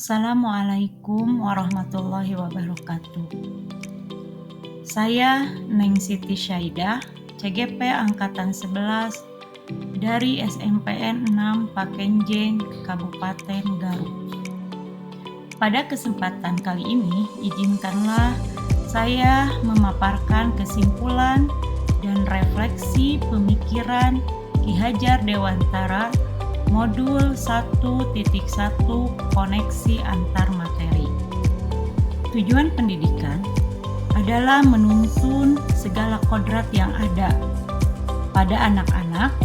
Assalamualaikum warahmatullahi wabarakatuh. Saya Neng Siti Syaidah, CGP Angkatan 11 dari SMPN 6 Pakenjeng, Kabupaten Garut. Pada kesempatan kali ini, izinkanlah saya memaparkan kesimpulan dan refleksi pemikiran Ki Hajar Dewantara Modul 1.1 Koneksi Antar Materi. Tujuan pendidikan adalah menuntun segala kodrat yang ada pada anak-anak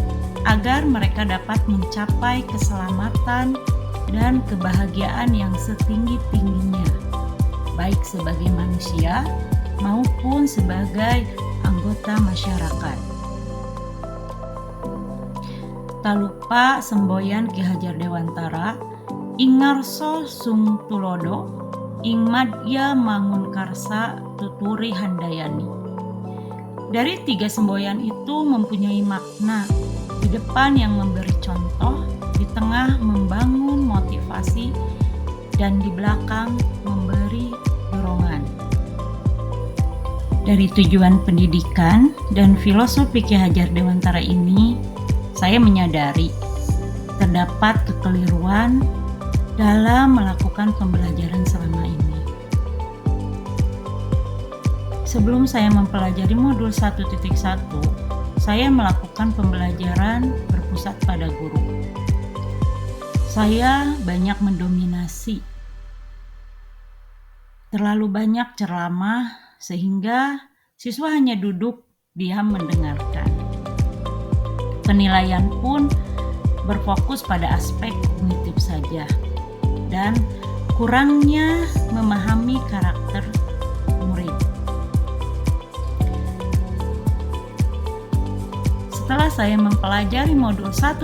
agar mereka dapat mencapai keselamatan dan kebahagiaan yang setinggi-tingginya, baik sebagai manusia maupun sebagai anggota masyarakat. Tak lupa semboyan Ki Hajar Dewantara, ing ngarso sung tulodo, ing madya mangun karsa tuturi handayani. Dari 3 semboyan itu mempunyai makna, di depan yang memberi contoh, di tengah membangun motivasi, dan di belakang memberi dorongan. Dari tujuan pendidikan dan filosofi Ki Hajar Dewantara ini, saya menyadari terdapat kekeliruan dalam melakukan pembelajaran selama ini. Sebelum saya mempelajari modul 1.1, saya melakukan pembelajaran berpusat pada guru. Saya banyak mendominasi, terlalu banyak ceramah sehingga siswa hanya duduk diam mendengarkan. Penilaian pun berfokus pada aspek kognitif saja dan kurangnya memahami karakter murid. Setelah saya mempelajari modul 1.1,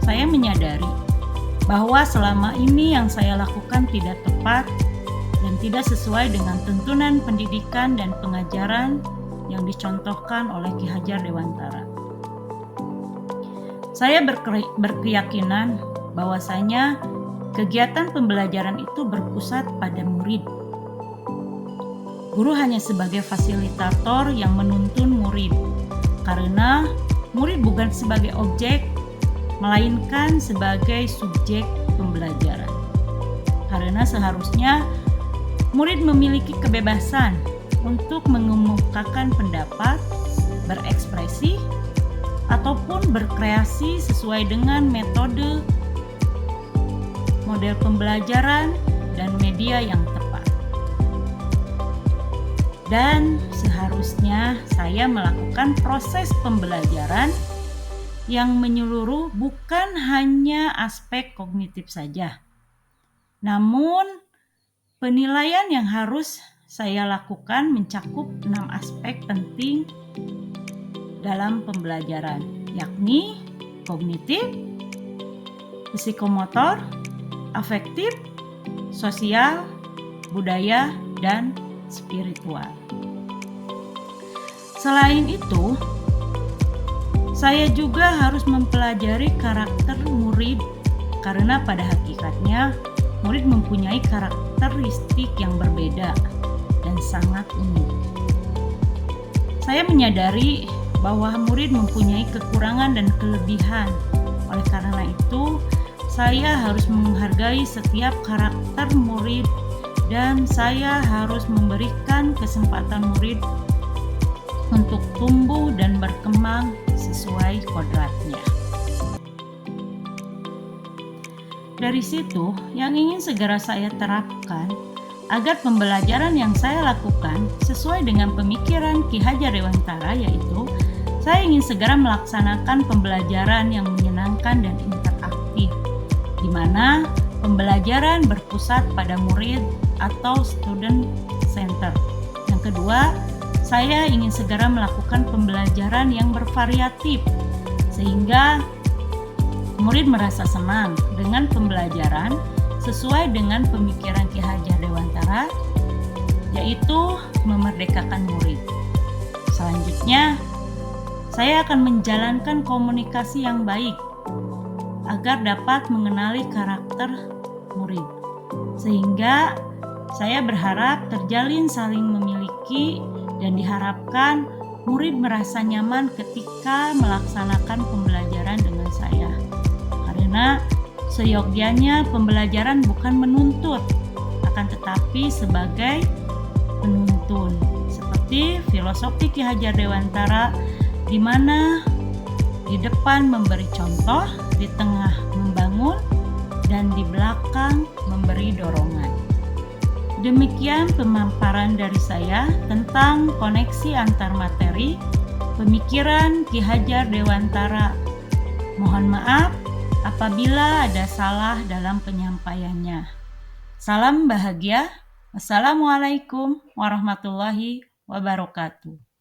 saya menyadari bahwa selama ini yang saya lakukan tidak tepat dan tidak sesuai dengan tuntunan pendidikan dan pengajaran yang dicontohkan oleh Ki Hajar Dewantara. Saya berkeyakinan bahwasanya kegiatan pembelajaran itu berpusat pada murid. Guru hanya sebagai fasilitator yang menuntun murid, karena murid bukan sebagai objek, melainkan sebagai subjek pembelajaran. Karena seharusnya murid memiliki kebebasan untuk mengemukakan pendapat, berekspresi, ataupun berkreasi sesuai dengan metode, model pembelajaran, dan media yang tepat. Dan seharusnya saya melakukan proses pembelajaran yang menyeluruh bukan hanya aspek kognitif saja. Namun, penilaian yang harus saya lakukan mencakup 6 aspek penting dalam pembelajaran, yakni kognitif, psikomotor, afektif, sosial, budaya, dan spiritual. Selain itu, saya juga harus mempelajari karakter murid karena pada hakikatnya murid mempunyai karakteristik yang berbeda dan sangat unik. Saya menyadari bahwa murid mempunyai kekurangan dan kelebihan. Oleh karena itu, saya harus menghargai setiap karakter murid dan saya harus memberikan kesempatan murid untuk tumbuh dan berkembang sesuai kodratnya. Dari situ, yang ingin segera saya terapkan agar pembelajaran yang saya lakukan sesuai dengan pemikiran Ki Hajar Dewantara, yaitu saya ingin segera melaksanakan pembelajaran yang menyenangkan dan interaktif, di mana pembelajaran berpusat pada murid atau student center. Yang kedua, saya ingin segera melakukan pembelajaran yang bervariatif, sehingga murid merasa senang dengan pembelajaran sesuai dengan pemikiran Ki Hajar Dewantara, yaitu memerdekakan murid. Selanjutnya, saya akan menjalankan komunikasi yang baik agar dapat mengenali karakter murid. Sehingga saya berharap terjalin saling memiliki dan diharapkan murid merasa nyaman ketika melaksanakan pembelajaran dengan saya. Karena seyogyanya pembelajaran bukan menuntut, akan tetapi sebagai penuntun. Seperti filosofi Ki Hajar Dewantara, di mana di depan memberi contoh, di tengah membangun, dan di belakang memberi dorongan. Demikian pemaparan dari saya tentang koneksi antar materi, pemikiran Ki Hajar Dewantara. Mohon maaf apabila ada salah dalam penyampaiannya. Salam bahagia. Wassalamualaikum warahmatullahi wabarakatuh.